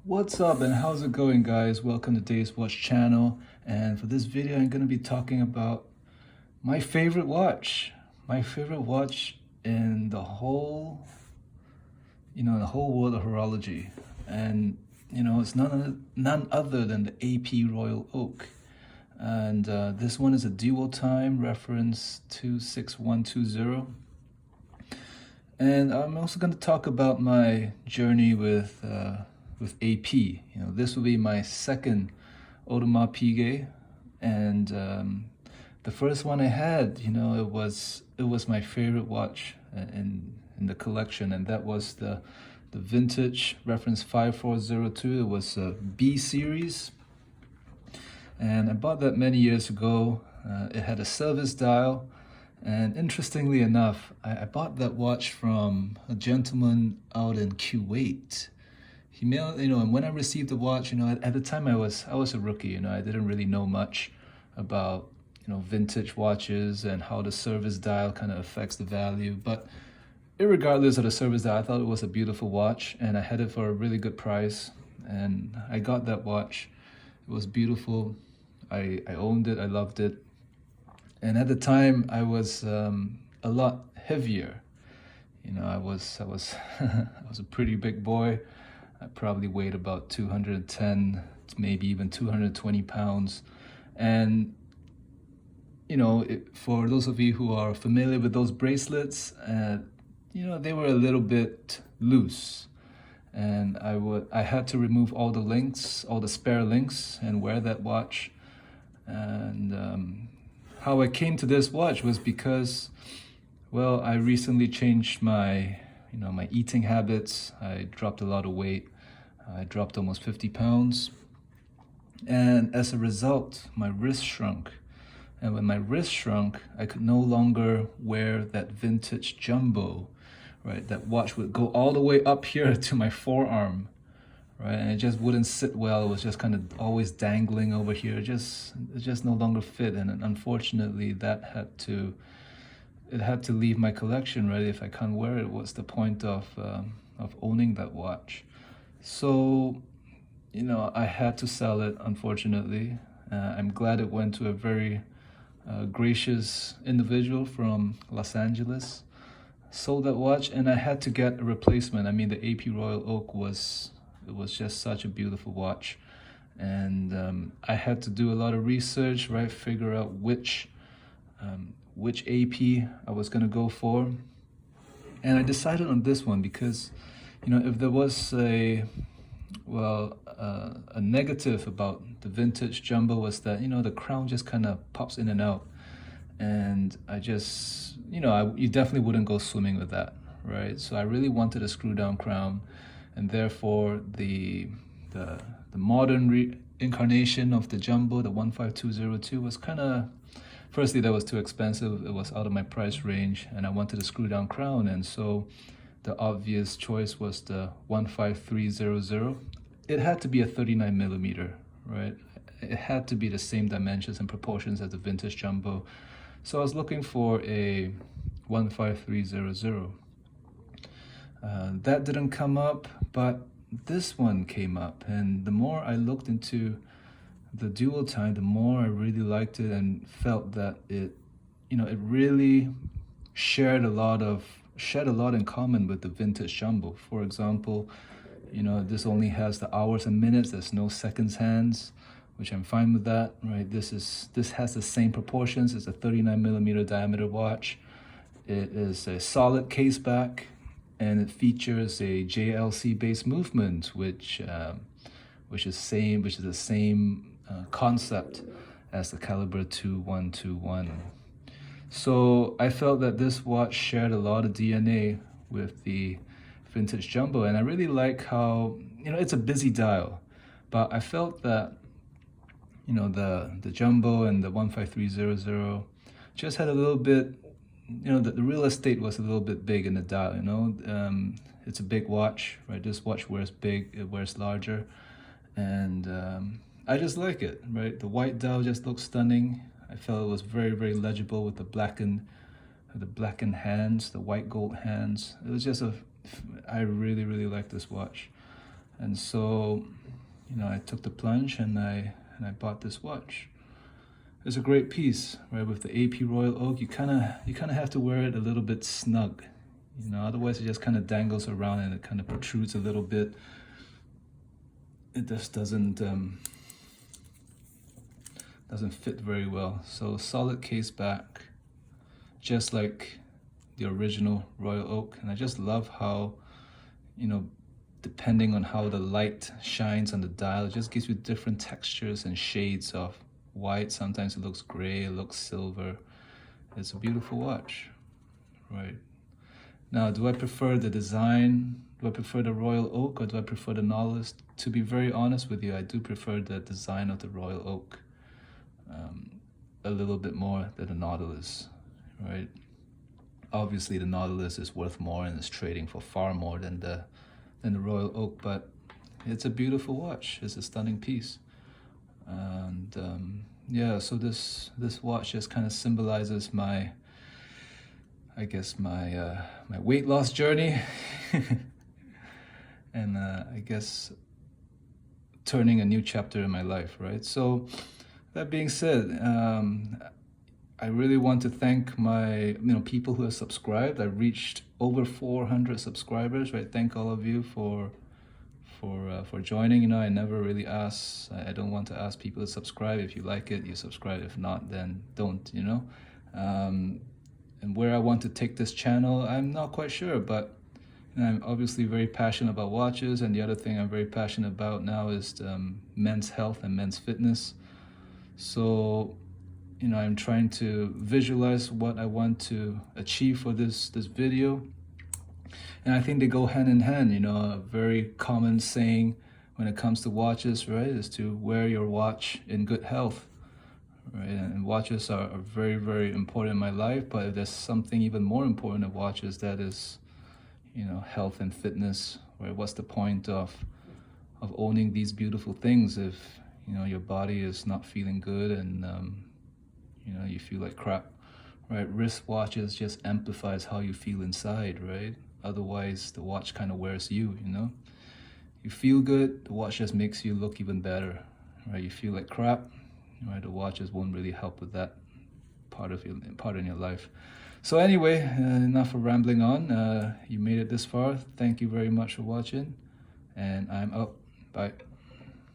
What's up and how's it going, guys? Welcome to Dave's Watch channel. And for this video, I'm going to be talking about my favorite watch. My favorite watch in the whole, the whole world of horology. And, it's none other than the AP Royal Oak. And this one is a dual time reference 26120. And I'm also going to talk about my journey with AP. This will be my second Audemars Piguet, and the first one I had, it was my favorite watch in the collection, and that was the vintage reference 5402. It was a B series, and I bought that many years ago. It had a service dial. And interestingly enough, I bought that watch from a gentleman out in Kuwait. He mailed, and when I received the watch, at the time I was a rookie, I didn't really know much about, vintage watches and how the service dial kind of affects the value. But irregardless of the service dial, I thought it was a beautiful watch, and I had it for a really good price. And I got that watch. It was beautiful. I owned it. I loved it. And at the time, I was a lot heavier. I was I was a pretty big boy. I probably weighed about 210, maybe even 220 pounds. And for those of you who are familiar with those bracelets, they were a little bit loose. And I had to remove all the links, all the spare links, and wear that watch. And how I came to this watch was because, well, I recently changed my eating habits. I dropped a lot of weight. I dropped almost 50 pounds. And as a result, my wrist shrunk. And when my wrist shrunk, I could no longer wear that vintage jumbo, right? That watch would go all the way up here to my forearm, right? And it just wouldn't sit well. It was just kind of always dangling over here. It just no longer fit. And unfortunately, it had to leave my collection, right? If I can't wear it, what's the point of owning that watch? So, I had to sell it, unfortunately. I'm glad it went to a very gracious individual from Los Angeles. Sold that watch, and I had to get a replacement. I mean, the AP Royal Oak was just such a beautiful watch. And I had to do a lot of research, right? Figure out which AP I was going to go for. And I decided on this one because, if there was a negative about the vintage jumbo was that, the crown just kind of pops in and out. And I just, you definitely wouldn't go swimming with that, right? So I really wanted a screw down crown. And therefore, the modern reincarnation of the jumbo, the 15202, was kind of, firstly, that was too expensive. It was out of my price range, and I wanted a screw down crown. And so the obvious choice was the 15300. It had to be a 39 millimeter, right? It had to be the same dimensions and proportions as the vintage jumbo. So I was looking for a 15300. That didn't come up, but this one came up. And the more I looked into the dual time, the more I really liked it and felt that it really shed a lot in common with the vintage jumbo. For example, this only has the hours and minutes. There's no seconds hands, which I'm fine with that, right? This has the same proportions. It's a 39 millimeter diameter watch. It is a solid case back, and it features a JLC based movement, which is the same concept as the caliber 2121. So I felt that this watch shared a lot of DNA with the vintage jumbo, and I really like how it's a busy dial, but I felt that the jumbo and the 15300 just had a little bit, the real estate was a little bit big in the dial. It's a big watch, right? This watch wears big, it wears larger, and I just like it, right? The white dial just looks stunning. I felt it was very, very legible with the blackened hands, the white gold hands. It was just I really, really like this watch. And so, you know, I took the plunge and I bought this watch. It's a great piece, right? With the AP Royal Oak, you kind of have to wear it a little bit snug, you know. Otherwise, it just kind of dangles around and it kind of protrudes a little bit. It just doesn't fit very well. So solid case back, just like the original Royal Oak. And I just love how, you know, depending on how the light shines on the dial, it just gives you different textures and shades of white. Sometimes it looks gray, it looks silver. It's a beautiful watch, right? Now, do I prefer the design? Do I prefer the Royal Oak or do I prefer the Nautilus? To be very honest with you, I do prefer the design of the Royal Oak a little bit more than the Nautilus, right? Obviously, the Nautilus is worth more and is trading for far more than the Royal Oak, but it's a beautiful watch. It's a stunning piece. And yeah, so this watch just kind of symbolizes my, I guess, my weight loss journey, and I guess turning a new chapter in my life, right? So that being said, I really want to thank my people who have subscribed. I reached over 400 subscribers, right? Thank all of you for joining. You know, I never really ask. I don't want to ask people to subscribe. If you like it, you subscribe. If not, then don't. You know. And where I want to take this channel, I'm not quite sure, but I'm obviously very passionate about watches. And the other thing I'm very passionate about now is men's health and men's fitness. So, you know, I'm trying to visualize what I want to achieve for this video. And I think they go hand in hand. You know, a very common saying when it comes to watches, right, is to wear your watch in good health, right? And watches are very, very important in my life, but if there's something even more important than watches, that is, you know, health and fitness, right? What's the point of owning these beautiful things if, you know, your body is not feeling good and, you know, you feel like crap, right? Wristwatches just amplifies how you feel inside, right? Otherwise, the watch kind of wears you, you know? You feel good, the watch just makes you look even better, right? You feel like crap, right? The watches won't really help with that part in your life. So anyway, enough of rambling on. You made it this far. Thank you very much for watching, and I'm out. Bye.